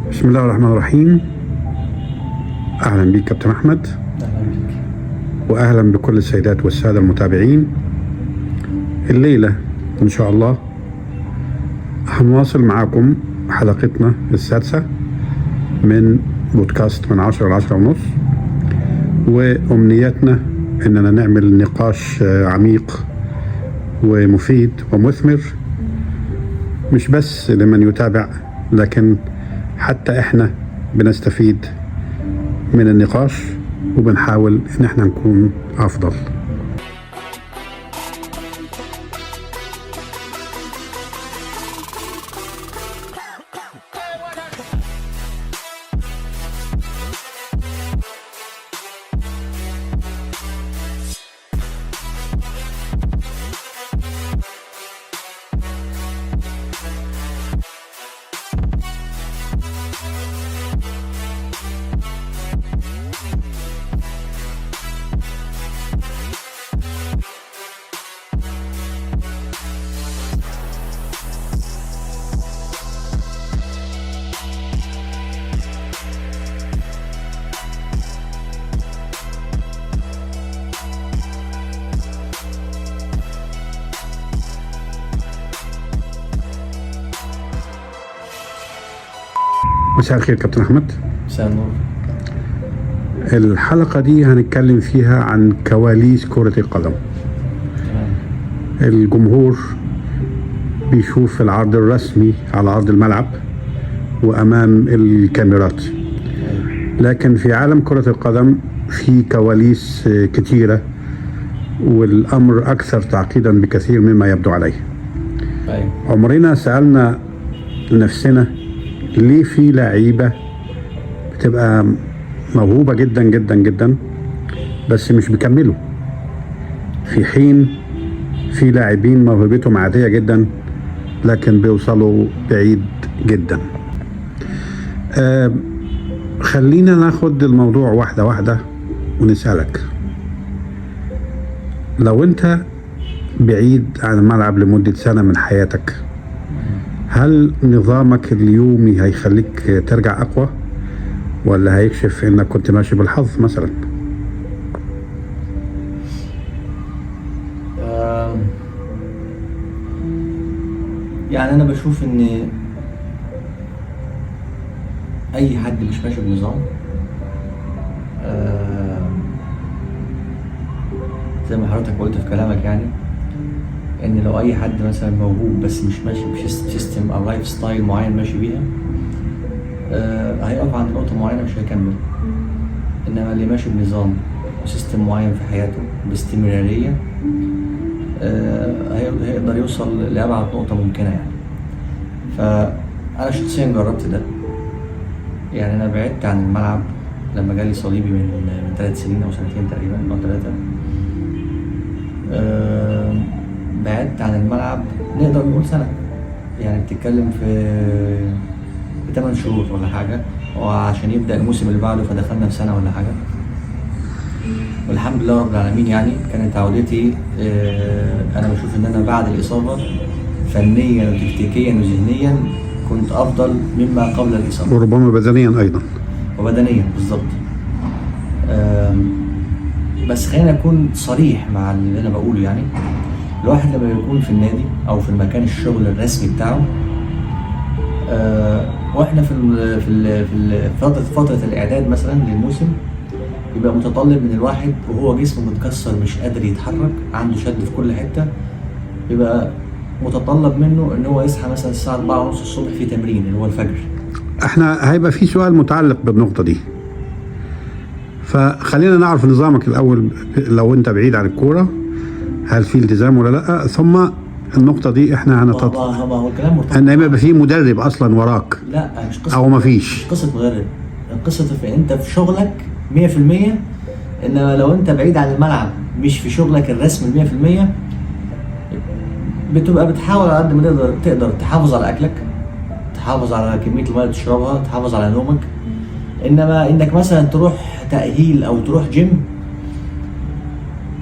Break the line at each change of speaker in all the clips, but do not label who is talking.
بسم الله الرحمن الرحيم. أهلا بك كابتن أحمد.
أهلا بك.
وأهلا بكل السيدات والسادة المتابعين. الليلة إن شاء الله هنواصل معاكم حلقتنا السادسة من بودكاست من 10 ل 10 ونص، وأمنيتنا إننا نعمل نقاش عميق ومفيد ومثمر، مش بس لمن يتابع لكن حتى احنا بنستفيد من النقاش وبنحاول ان احنا نكون افضل. مساء الخير كابتن احمد.
مساء النور.
الحلقة دي هنتكلم فيها عن كواليس كرة القدم.
تمام.
الجمهور بيشوف العرض الرسمي على أرض الملعب وأمام الكاميرات، لكن في عالم كرة القدم في كواليس كتيرة، والأمر أكثر تعقيدا بكثير مما يبدو عليه.
أيوة.
عمرنا سألنا نفسنا ليه في لعيبة بتبقى موهوبة جدا جدا جدا بس مش بيكملوا، في حين في لاعبين موهبتهم عادية جدا لكن بيوصلوا بعيد جدا. خلينا ناخد الموضوع واحدة واحدة ونسألك، لو انت بعيد عن الملعب لمدة سنة من حياتك، هل نظامك اليومي هيخليك ترجع أقوى ولا هيكشف إنك كنت ماشي بالحظ مثلا؟
يعني أنا بشوف إن أي حد مش ماشي بنظام، زي ما حضرتك قلت في كلامك، يعني ان لو اي حد مثلا موهوب بس مش ماشي بسيستم او لايف ستايل معين ماشي بيها، هيقف عند نقطة معينة مش هيكمل. انما اللي ماشي بنظام وسيستم معين في حياته باستمرارية، هيقدر يوصل لأبعد نقطة ممكنة يعني. فأنا شخصيا جربت ده، يعني أنا بعدت عن الملعب لما جالي صليبي من 3 سنين أو سنتين تقريبا أو 3. بعدت عن الملعب نقدر نقول سنة، يعني بتتكلم في 8 شهور ولا حاجة، وعشان يبدأ الموسم اللي بعده فدخلنا في سنة ولا حاجة. والحمد لله رب العالمين، يعني كانت عودتي، أنا بشوف إن أنا بعد الإصابة فنيا وتكتيكيا وذهنيا كنت أفضل مما قبل الإصابة،
وربما بدنيا أيضا.
وبدنيا بالظبط. بس خلينا أكون صريح مع اللي أنا بقوله. يعني الواحد لما يكون في النادي او في المكان الشغل الرسمي بتاعه، واحنا في فتره الاعداد مثلا للموسم، يبقى متطلب من الواحد وهو جسمه متكسر مش قادر يتحرك، عنده شد في كل حته، يبقى متطلب منه ان هو يصحى مثلا الساعه 4:30 الصبح في تمرين اللي هو الفجر.
احنا هيبقى في سؤال متعلق بالنقطه دي، فخلينا نعرف نظامك الاول. لو انت بعيد عن الكوره هل في التزام ولا لا؟ ثم النقطة دي احنا
هو الكلام مرتبط
ان يبقى في مدرب اصلا وراك.
لا، مش قصة
او مفيش.
مش قصة مدرب، القصة في انت في شغلك 100%. انما لو انت بعيد عن الملعب مش في شغلك الرسمي 100%، بتبقى بتحاول على قد ما تقدر تحافظ على اكلك، تحافظ على كمية المية اللي تشربها، تحافظ على نومك. انما انك مثلا تروح تأهيل او تروح جيم،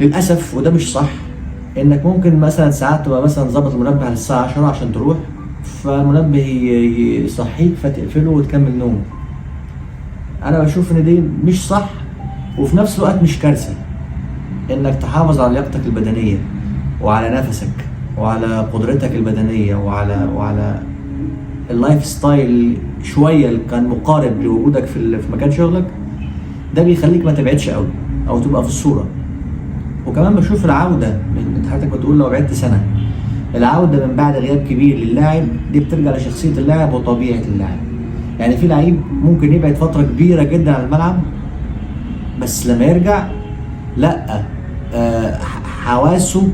للأسف وده مش صح، انك ممكن مثلا ساعات تبقى مثلا ظابط المنبه للساعة 10 عشان تروح، فالمنبه يصحيك فتقفله وتكمل نوم. انا بشوف ان دي مش صح، وفي نفس الوقت مش كارثه انك تحافظ على لياقتك البدنيه وعلى نفسك وعلى قدرتك البدنيه وعلى اللايف ستايل شويه اللي كان مقارب لوجودك في مكان شغلك. ده بيخليك ما تبعدش قوي او تبقى في الصوره. وكمان بشوف العوده انت حضرتك بتقول لو بعدت سنه، العوده من بعد غياب كبير للاعب دي بترجع لشخصيه اللاعب وطبيعه اللاعب. يعني في لعيب ممكن يبعد فتره كبيره جدا عن الملعب، بس لما يرجع لا، حواسه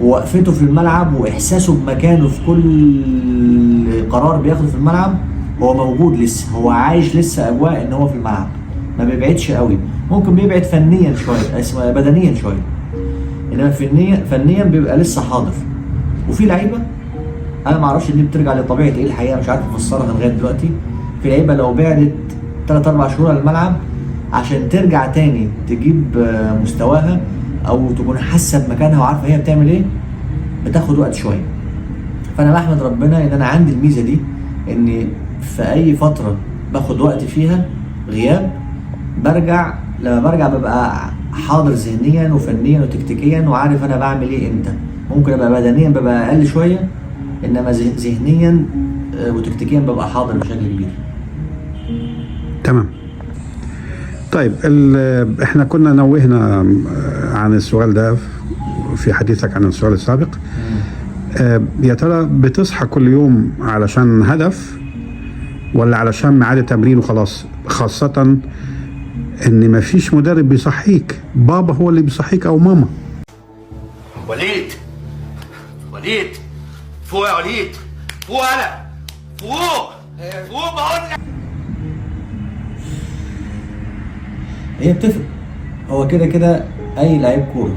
ووقفته في الملعب واحساسه بمكانه في كل قرار بياخده في الملعب هو موجود لسه، هو عايش لسه اجواء ان هو في الملعب، ما بيبعدش قوي. ممكن بيبعد فنيا شويه، اسمه بدنيا شويه، انما فنيا بيبقى لسه حاضر. وفي لعيبه انا ما اعرفش دي بترجع لطبيعه ايه الحقيقه، مش عارف افسرها لغايه دلوقتي. في لعيبه لو بعدت 3-4 شهور عن الملعب عشان ترجع تاني تجيب مستواها او تكون حاسه بمكانها وعارفه هي بتعمل ايه بتاخد وقت شويه. فانا بحمد ربنا ان انا عندي الميزه دي، ان في اي فتره باخد وقت فيها غياب لما برجع ببقى حاضر ذهنيا وفنيا وتكتيكيا وعارف انا بعمل ايه امتى. ممكن ابقى بدنيا ببقى اقل شويه، انما ذهنيا وتكتيكيا ببقى حاضر بشكل كبير.
تمام. طيب احنا كنا نوهنا عن السؤال ده في حديثك عن السؤال السابق. يا ترى بتصحى كل يوم علشان هدف ولا علشان ميعاد التمرين وخلاص؟ خاصة ان مفيش مدرب بيصحيك، بابا هو اللي بيصحيك او ماما.
وليد فوق يا وليد، فوق انا فوق بقول لك.
هي بتفرق. هو كده اي لعيب كوره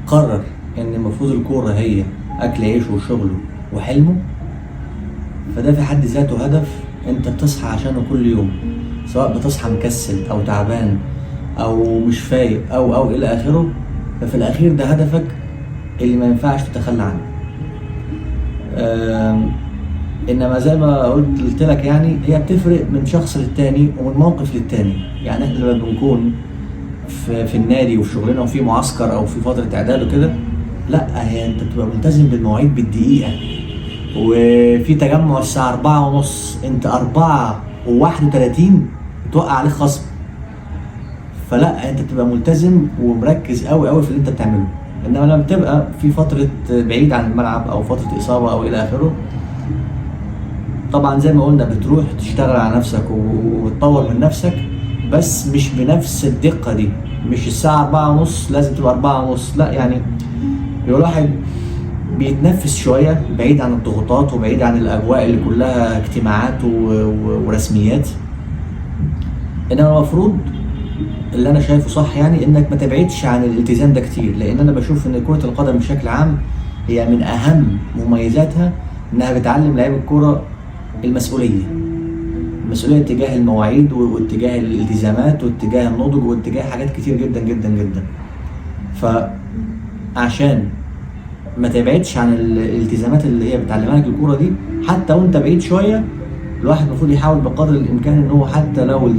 قرر ان المفروض الكوره هي اكل عيشه وشغله وحلمه، فده في حد ذاته هدف انت بتصحى عشانه كل يوم، سواء بتصحى مكسل او تعبان او مش فايق او الى اخره. ففي الاخير ده هدفك اللي ما ينفعش تتخلى عنه. انما زي ما قلت لك يعني هي بتفرق من شخص للتاني ومن موقف للتاني. يعني احنا لما بنكون في النادي وفي شغلنا وفي معسكر او في فتره اعداد وكده، لا هي انت بتبقى ملتزم بالمواعيد بالدقيقه، وفي تجمع الساعه 4:30 انت 4:31 توقع عليك خصم. فلا انت بتبقى ملتزم ومركز قوي في اللي انت بتعمله. انما لما بتبقى في فتره بعيد عن الملعب او فتره اصابه او الى اخره، طبعا زي ما قلنا بتروح تشتغل على نفسك وتطور من نفسك، بس مش بنفس الدقه دي. مش الساعه 4:30 لازم تبقى 4:30، لا يعني يبقى الواحد بيتنفس شويه بعيد عن الضغوطات وبعيد عن الاجواء اللي كلها اجتماعات ورسميات. انما المفروض اللي انا شايفه صح يعني انك ما تبعدش عن الالتزام ده كتير، لان انا بشوف ان كرة القدم بشكل عام هي من اهم مميزاتها انها بتعلم لعيب الكرة المسؤولية تجاه المواعيد واتجاه الالتزامات واتجاه النضج واتجاه حاجات كتير جدا جدا جدا. فعشان ما تبعدش عن الالتزامات اللي هي بتعلمها لك الكرة دي، حتى وانت بعيد شوية الواحد المفروض يحاول بقدر الامكان ان هو حتى لو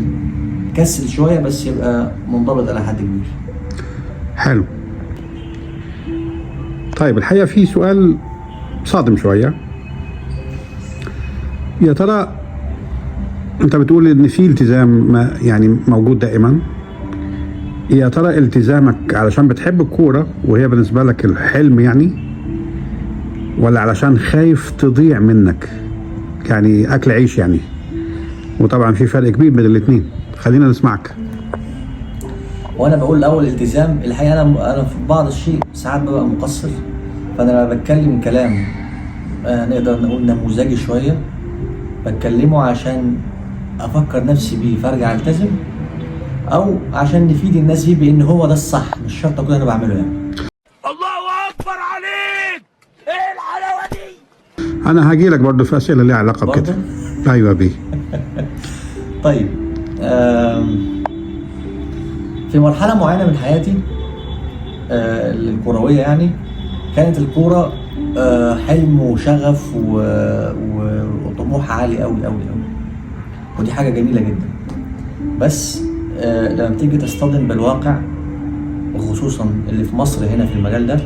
كسل شويه بس يبقى منضبط الى حد كبير.
حلو. طيب الحقيقه في سؤال صادم شويه. يا ترى انت بتقول ان في التزام يعني موجود دائما، يا ترى التزامك علشان بتحب الكوره وهي بالنسبه لك الحلم يعني، ولا علشان خايف تضيع منك يعني اكل عيش يعني؟ وطبعا في فرق كبير بين الاثنين، خلينا نسمعك.
وانا بقول الاول التزام. الحقيقه انا في بعض الشيء ساعات ببقى مقصر، فانا لما بتكلم كلام نقدر نقول نموذجي شويه بتكلمه عشان افكر نفسي بيه فارجع التزم، او عشان نفيد الناس بيه بان هو ده الصح، مش شرط اكون انا بعمله يعني.
الله اكبر عليك، ايه الحلاوه دي؟
انا هاجي لك برضه في اسئله ليها علاقه بكده. ايوه بيه.
طيب في مرحله معينه من حياتي الكرويه يعني كانت الكوره حلم وشغف وطموح عالي قوي قوي قوي، ودي حاجه جميله جدا. بس لما بتيجي تصطدم بالواقع، وخصوصا اللي في مصر هنا في المجال ده،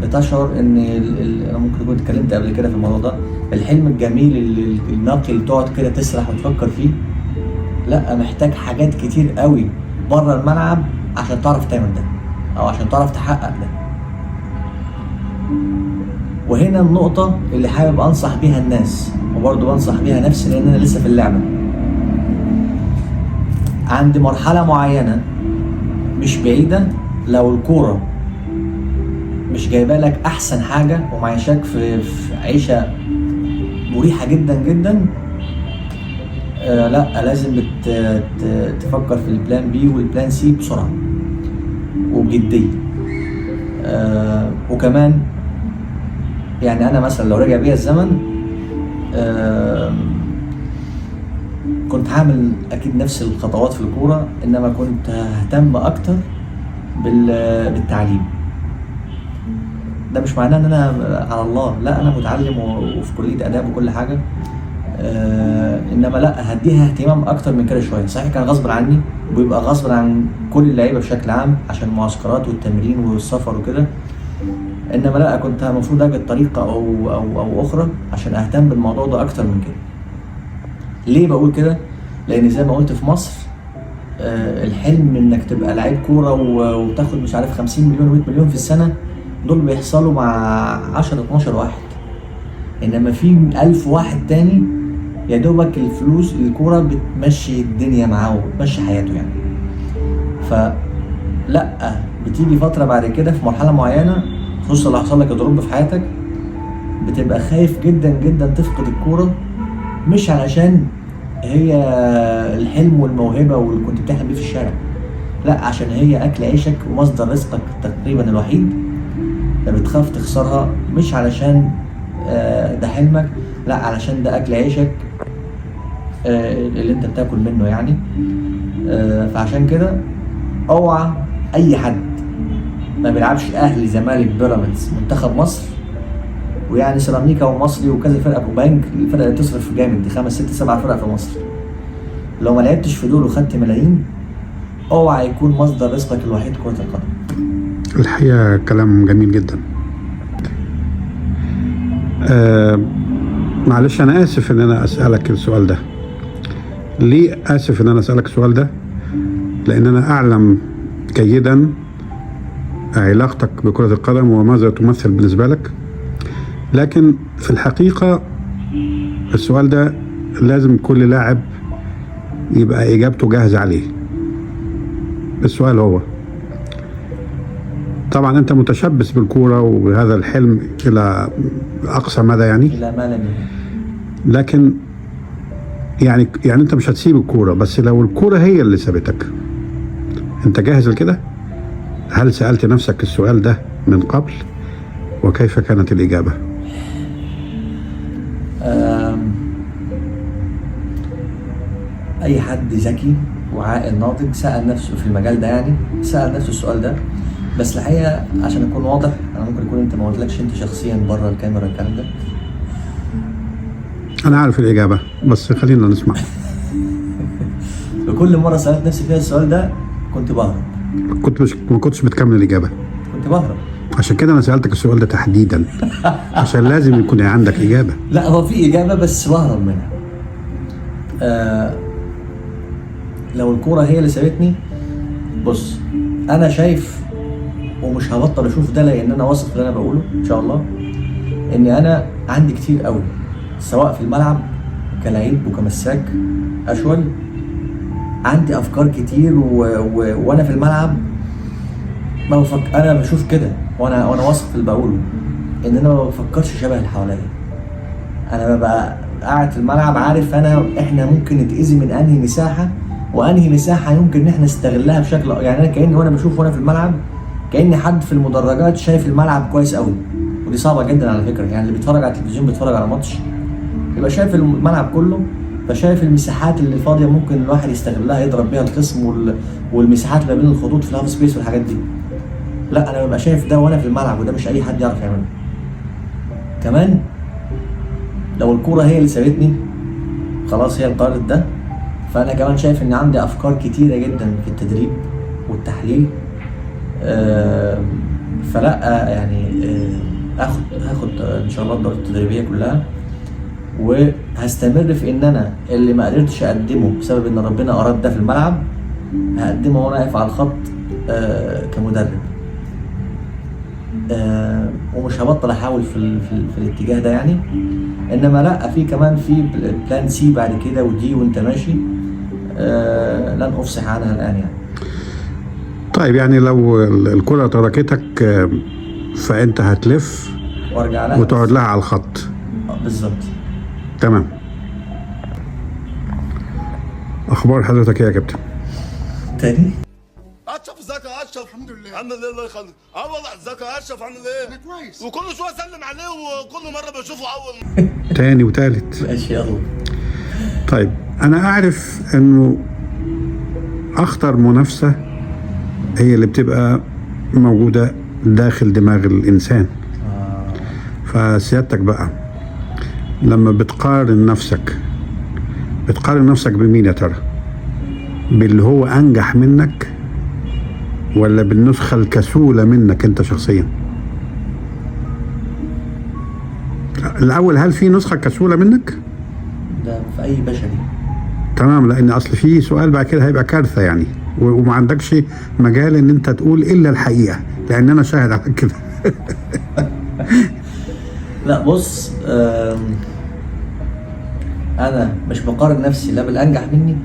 بتشعر ان انا ممكن اكون اتكلمت قبل كده في الموضوع ده، الحلم الجميل النقي اللي تقعد كده تسرح وتفكر فيه، لا، محتاج حاجات كتير قوي بره الملعب عشان تعرف تعمل ده، او عشان تعرف تحقق ده. وهنا النقطة اللي حابب انصح بيها الناس، وبرضه بنصح بيها نفسي لان انا لسه في اللعبة. عند مرحلة معينة مش بعيدة، لو الكورة مش جايبه لك احسن حاجة ومعيشاك في عيشة مريحة جدا جدا، لا، لازم تفكر في البلان بي والبلان سي بسرعة وبجدية. وكمان يعني انا مثلا لو رجع بيا الزمن، كنت هعمل اكيد نفس الخطوات في الكورة، انما كنت ههتم اكتر بالتعليم. ده مش معناه ان انا على الله، لا، انا متعلم وفي كلية اداب وكل حاجة، انما لا، هديها اهتمام اكتر من كده شويه. صحيح كان غصب عني، وبيبقى غصب عن كل اللعيبه بشكل عام عشان المعسكرات والتمرين والسفر وكده، انما لا، كنت المفروض اجد طريقه او اخرى عشان اهتم بالموضوع ده اكتر من كده. ليه بقول كده؟ لان زي ما قلت في مصر، الحلم انك تبقى لعيب كوره وتاخد مش عارف 50 مليون و100 مليون في السنه، دول بيحصلوا مع 10 12 واحد، انما في 1000 واحد تاني يا دوبك الفلوس الكورة بتمشي الدنيا معاه وبتمشي حياته يعني. فلا، بتيجي فترة بعد كده في مرحلة معينة، خصوصا لو حصل لك دروب في حياتك، بتبقى خايف جدا جدا تفقد الكورة، مش علشان هي الحلم والموهبة واللي كنت بتحلم بيه في الشارع، لا، عشان هي أكل عيشك ومصدر رزقك تقريبا الوحيد، فبتخاف تخسرها، مش علشان ده حلمك، لا، علشان ده أكل عيشك اللي انت بتاكل منه يعني. فعشان كده اوعى اي حد ما بيلعبش اهلي زمالك بيراميدز منتخب مصر ويعني سيراميكا ومصري وكذا فرقه وبنك، الفرقه اللي تصرف جامد دي 5 6 7 فرق في مصر، لو ما لعبتش في دول وخدت ملايين، اوعى يكون مصدر رزقك الوحيد كرة القدم.
الحقيقة كلام جميل جدا. معلش انا اسف ان انا اسألك السؤال ده. ليه اسف ان انا اسألك السؤال ده؟ لان انا اعلم جيدا علاقتك بكرة القدم وماذا تمثل بالنسبة لك، لكن في الحقيقة السؤال ده لازم كل لاعب يبقى اجابته جاهزة عليه. السؤال هو، طبعا انت متشبث بالكورة وبهذا الحلم الى اقصى مدى يعني،
الى ما لا نهاية،
لكن يعني انت مش هتسيب الكورة، بس لو الكورة هي اللي سابتك، انت جاهز لكده؟ هل سألت نفسك السؤال ده من قبل؟ وكيف كانت الإجابة؟
أي حد ذكي وعاقل ناضج سأل نفسه في المجال ده، يعني سأل نفسه السؤال ده. بس الحقيقة عشان أكون واضح، أنا ممكن يكون أنت ما قلتلكش أنت شخصيا بره الكاميرا الكلام ده.
أنا عارف الإجابة بس خلينا نسمع.
بكل مرة سألت نفسي فيها السؤال ده كنت بهرب.
ما كنتش بتكمل الإجابة.
كنت بهرب.
عشان كده أنا سألتك السؤال ده تحديدا، عشان لازم يكون عندك إجابة.
لا، هو في إجابة بس بهرب منها. لو الكورة هي اللي سابتني، بص، أنا شايف ومش هبطل أشوف ده، لأن أنا واثق اللي أنا بقوله إن شاء الله، إن أنا عندي كتير قوي، سواء في الملعب كلاعب وكمساك أشول، عندي أفكار كتير وأنا في الملعب ما أنا بشوف كده، وأنا واثق في اللي بقوله، إن أنا ما بفكرش شبه اللي حواليا. أنا ببقى قاعد في الملعب عارف إحنا ممكن نتأذي من أنهي مساحة، وأنهي مساحة يمكن إن إحنا نستغلها بشكل، يعني أنا كأني وأنا بشوف وأنا في الملعب كأني حد في المدرجات شايف الملعب كويس قوي، ودي صعبة جدا على فكرة. يعني اللي بيتفرج على التلفزيون بيتفرج على ماتش يبقى شايف الملعب كله، فشايف المساحات اللي فاضية ممكن الواحد يستغلها يضرب بيها الخصم، والمساحات اللي بين الخطوط في الهاف سبيس والحاجات دي. لا انا ببقى شايف ده وانا في الملعب، وده مش اي حد يعرف يعمله. كمان لو الكوره هي اللي سابتني خلاص، هي انطرت ده، فانا كمان شايف ان عندي افكار كتيره جدا في التدريب والتحليل. فلا يعني هاخد ان شاء الله الدورة التدريبيه كلها، وهستمر في ان انا اللي ما قدرتش اقدمه بسبب ان ربنا اراد ده في الملعب هقدمه وانا واقف على الخط كمدرب. ومش هبطل احاول في الاتجاه ده يعني. انما لا، في كمان في بلان سي بعد كده ودي وانت ماشي، لن افصح عنها الان يعني.
طيب يعني لو الكرة تركتك فانت هتلف
وارجع لها
وتقعد لها على الخط.
بالظبط.
تمام. اخبار حضرتك ايه يا كابتن؟
تاني
اشرف، ازيك يا اشرف؟ الحمد لله. الحمد لله، الله يخليك. والله ازيك يا اشرف؟ عامل ايه؟ انا كويس. وكل شويه اسلم عليه، وكل مره بشوفه اول
تاني وتالت.
ماشي يلا.
طيب انا اعرف انه اخطر منافسة هي اللي بتبقى موجودة داخل دماغ الانسان. فسيادتك بقى لما بتقارن نفسك بمين يا ترى؟ باللي هو انجح منك ولا بالنسخة الكسولة منك انت شخصيا؟ الاول، هل في نسخة كسولة منك؟
ده في اي بشري.
تمام، لان اصل في سؤال بعد كده هيبقى كارثة يعني، وما عندكش مجال ان انت تقول الا الحقيقة، لان انا شاهد على كده.
لا بص، انا مش بقارن نفسي لا بالانجح مني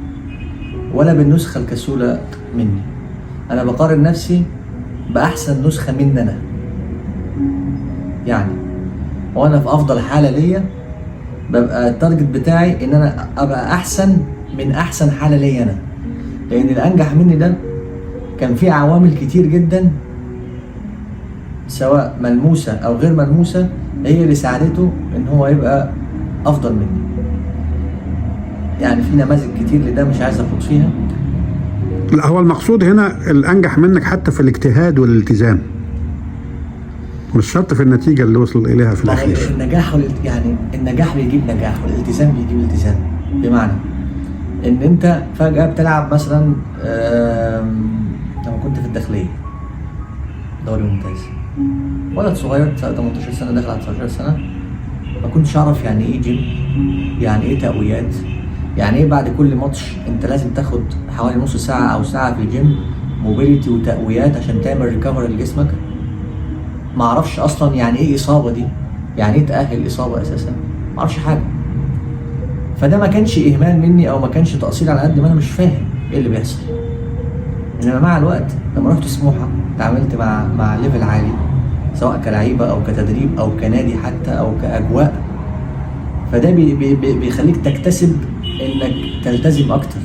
ولا بالنسخة الكسولة مني. انا بقارن نفسي باحسن نسخة مني انا. يعني وانا في افضل حالة ليا ببقى التارجت بتاعي ان انا ابقى احسن من احسن حالة ليا انا، لان الانجح مني ده كان فيه عوامل كتير جدا سواء ملموسة او غير ملموسة هي اللي ساعدته ان هو يبقى افضل مني. يعني في نماذج كتير لده مش عايز اخد فيها.
لا، هو المقصود هنا الانجح منك حتى في الاجتهاد والالتزام، مش شرط في النتيجة اللي وصل اليها في الاخير.
النجاح يعني النجاح بيجيب نجاح والالتزام بيجيب التزام. بمعنى ان انت فجأة بتلعب مثلا لما كنت في الداخلية دوري ممتاز، ولد صغير 18 سنة داخل على 19 سنة، ما كنتش اعرف يعني ايه جيم، يعني ايه تقويات، يعني ايه بعد كل ماتش انت لازم تاخد حوالي نص ساعة او ساعة في الجيم موبيليتي وتقويات عشان تعمل ريكفر لجسمك. ما اعرفش اصلا يعني ايه اصابة دي، يعني ايه تأهل اصابة اساسا، ما اعرفش حاجة. فده ما كانش اهمال مني او ما كانش تقصير على قد ما انا مش فاهم ايه اللي بيحصل. انما مع الوقت لما رحت سموحة تعاملت مع ليفل عالي، سواء كلعيبة او كتدريب او كنادي حتى او كاجواء، فده بيخليك تكتسب انك تلتزم اكتر.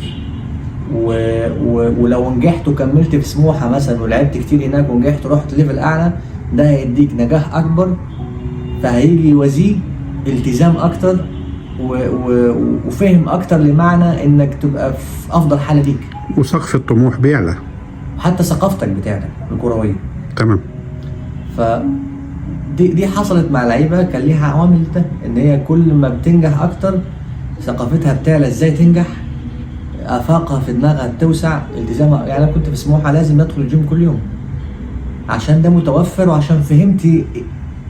ولو نجحت وكملت في سموحة مثلا ولعبت كتير هناك ونجحت ورحت ليفل اعلى، ده هيديك نجاح اكبر، فهيجي يوازيه التزام اكتر وفهم اكتر لمعنى انك تبقى في افضل حالة ليك،
وسقف الطموح بيعلى،
وحتى ثقافتك بتاعتك الكروية.
تمام.
دي حصلت مع لعيبه كان ليها عوامل ده، ان هي كل ما بتنجح اكتر ثقافتها بتعلى ازاي تنجح، افاقها في دماغها بتوسع، التزامها. يعني انا كنت في سموحه لازم ادخل الجيم كل يوم عشان ده متوفر وعشان فهمت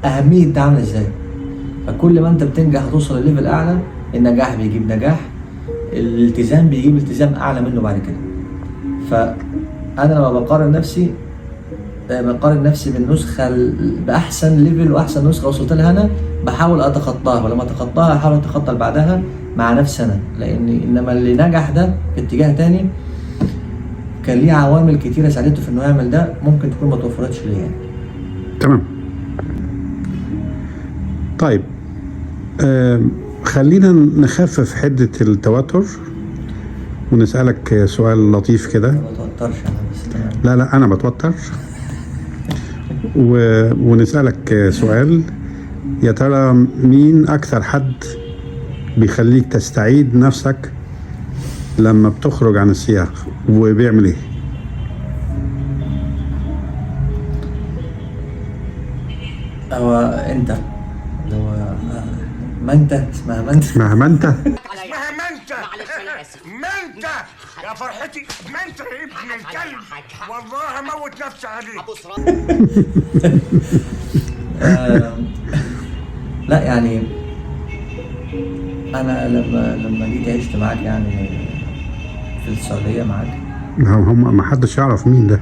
اهميه ده عامله ازاي. فكل ما انت بتنجح توصل لليفل اعلى، النجاح بيجيب نجاح، الالتزام بيجيب التزام اعلى منه بعد كده. فانا لما بقارن نفسي بالنسخة بأحسن ليفل وأحسن نسخة وصلت لها أنا، بحاول أتخطاها، ولما أتخطاها أحاول أتخطى اللي بعدها مع نفسي أنا. إنما اللي نجح ده في اتجاه تاني كان ليه عوامل كتيرة ساعدته في إنه يعمل ده، ممكن تكون ما توفرتش ليه يعني.
تمام. طيب خلينا نخفف حدة التوتر ونسألك سؤال لطيف كده.
ما توترش أنا بس. تمام.
لا أنا بتوتر. ونسألك سؤال، يا ترى مين أكثر حد بيخليك تستعيد نفسك لما بتخرج عن السياق، وبيعمل إيه؟
هو انت اللي هو ما انت اسمها ما انت
مهما انت
اسمها منت منت يا فرحتي منت يا ابن الكلب والله اموت نفسي عليك.
لا يعني انا لما جيت عشت معاك يعني في السعوديه معاك،
هم ما حدش يعرف مين ده.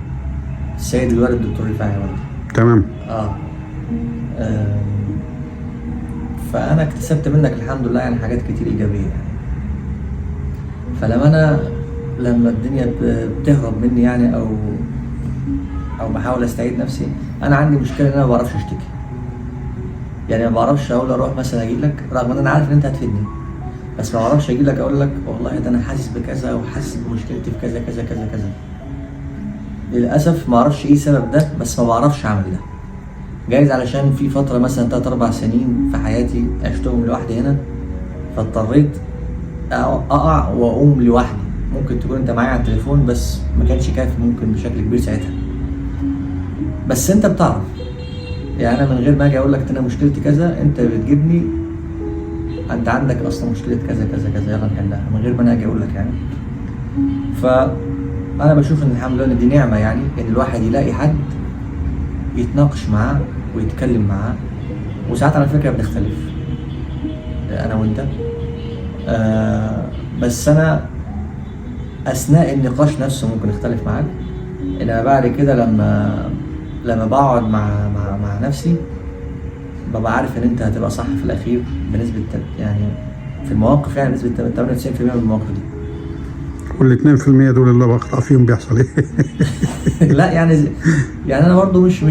السيد الوالد الدكتور رفاعي برضه.
تمام.
فانا اكتسبت منك الحمد لله يعني حاجات كتير ايجابيه يعني. لما الدنيا بتهرب مني يعني او بحاول استعيد نفسي، انا عندي مشكله ان انا ما بعرفش اشتكي. يعني ما بعرفش اقول اروح مثلا اجي لك رغم ان انا عارف ان انت هتفيدني، بس ما بعرفش اجي لك اقول لك والله ده انا حاسس بكذا وحاسس بمشكلتي في كذا كذا كذا كذا. للاسف ما اعرفش ايه سبب ده، بس ما بعرفش اعمل ده. جايز علشان في فتره مثلا 3-4 سنين في حياتي عشتهم لوحدي هنا، فاضطريت اقع واقوم لوحدي. ممكن تكون انت معايا على التليفون بس ما كانش كافي ممكن بشكل كبير ساعتها، بس انت بتعرف. يعني انا من غير ما اجي اقول لك انا مشكلتي كذا، انت بتجيبني انت عندك اصلا مشكله كذا كذا كذا يلا نحلها، من غير ما انا اجي اقول لك يعني. فانا بشوف ان الحمد لله ان دي نعمه يعني، ان الواحد يلاقي حد يتناقش معاه ويتكلم معاه. وساعات على فكره بنختلف انا وانت، بس انا اثناء النقاش نفسه ممكن اختلف معاك، انما بعد كده لما بقعد مع نفسي ببقى عارف ان انت هتبقى صح في الاخير بنسبه يعني في المواقف يعني بنسبه 98% من المواقف دي.
وال 2% دول اللي بقطع فيهم بيحصل ايه؟
لا يعني انا برضو مش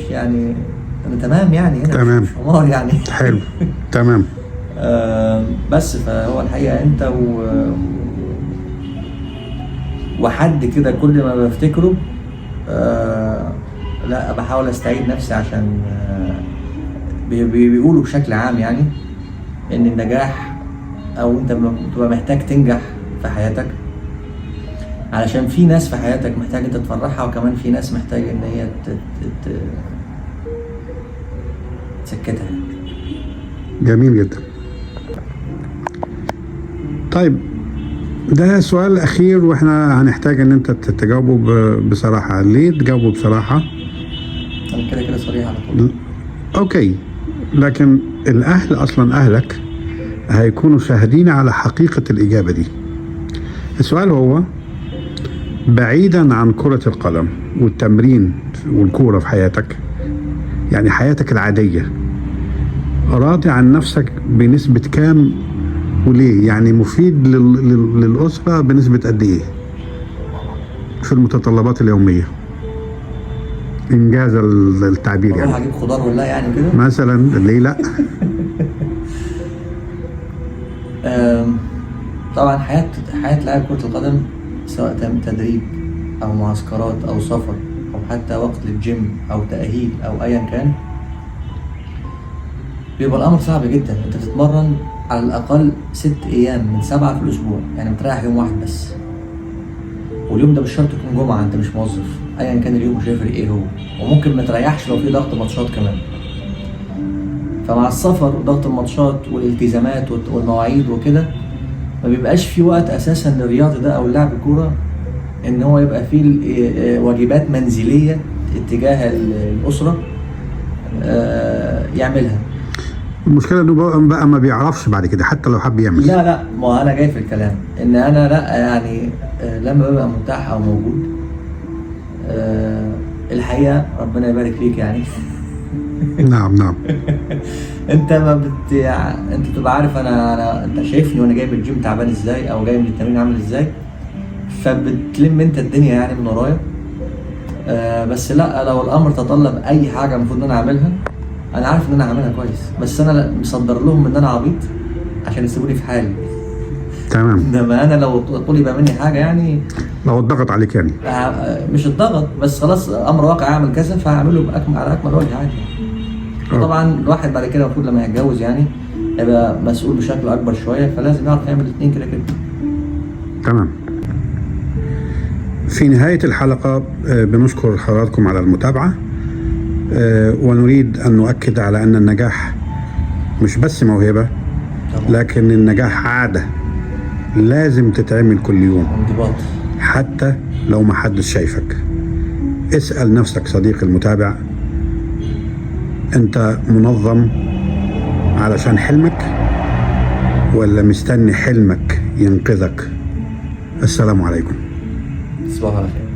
يعني انا تمام يعني هنا
تمام.
مش حمار يعني.
حلو. تمام.
بس فهو الحقيقه انت وحد كده كل ما بفتكره لا بحاول استعيد نفسي، عشان بيقولوا بشكل عام يعني ان النجاح او انت بتبقى محتاج تنجح في حياتك علشان في ناس في حياتك محتاج انت تفرحها، وكمان في ناس محتاج ان هي تسكتها.
جميل جدا. طيب ده سؤال الاخير واحنا هنحتاج ان انت تجاوبه بصراحه. ليه تجاوبه بصراحه؟
انا كده صريح على طول.
اوكي، لكن الاهل اصلا اهلك هيكونوا شاهدين على حقيقه الاجابه دي. السؤال هو بعيدا عن كره القدم والتمرين والكوره في حياتك، يعني حياتك العاديه، راضي عن نفسك بنسبه كام وليه؟ يعني مفيد للأسرة بنسبة قد إيه في المتطلبات اليومية؟ إنجاز التعبير يعني.
هجيب خضار ولا يعني كده؟
مثلا ليه لأ؟
طبعا حياة لاعب كرة القدم سواء تدريب أو معسكرات أو سفر أو حتى وقت للجيم أو تأهيل أو أيا كان، بيبقى الأمر صعب جدا. أنت بتتمرن على الأقل 6 أيام من 7 في الأسبوع، يعني بتريح يوم واحد بس، واليوم ده مش شرط يكون جمعة، أنت مش موظف، أيا كان اليوم مش هيفرق إيه هو، وممكن ما تريحش لو في ضغط ماتشات كمان. فمع السفر وضغط الماتشات والالتزامات والمواعيد وكده ما بيبقاش في وقت أساسا للرياضة ده أو لعب الكورة إن هو يبقى فيه واجبات منزلية اتجاه الأسرة يعملها.
المشكلة انه بقى ما بيعرفش بعد كده حتى لو حب يعمل.
لا ما انا جاي في الكلام ان انا لا يعني لما ببقى متاح او موجود الحقيقة ربنا يبارك فيك يعني.
نعم.
انت انت بتبقى عارف انت شايفني وانا جاي من الجيم تعبان ازاي او جاي من التمرين عامل ازاي، فبتلم انت الدنيا يعني من ورايا. بس لا لو الامر تطلب اي حاجة المفروض ان انا اعملها، انا عارف ان انا هعملها كويس، بس انا مصدر لهم ان انا عبيط عشان يسيبوني في حالي.
تمام.
انما انا لو طلب مني حاجه يعني
لو اتضغط عليك يعني
مش الضغط بس، خلاص امر واقع اعمل كذا فهعمله على اكمل وجه عادي. طبعا الواحد بعد كده المفروض لما يتجوز يعني يبقى مسؤول بشكل اكبر شويه، فلازم يعرف يعمل الاثنين كده.
تمام. في نهايه الحلقه بنشكر حضراتكم على المتابعه، ونريد أن نؤكد على أن النجاح مش بس موهبة، لكن النجاح عادة لازم تتعمل كل يوم
انضباط.
حتى لو ما حدش شايفك. اسأل نفسك صديقي المتابع، انت منظم علشان حلمك ولا مستني حلمك ينقذك؟ السلام عليكم.
تصبحوا على خير.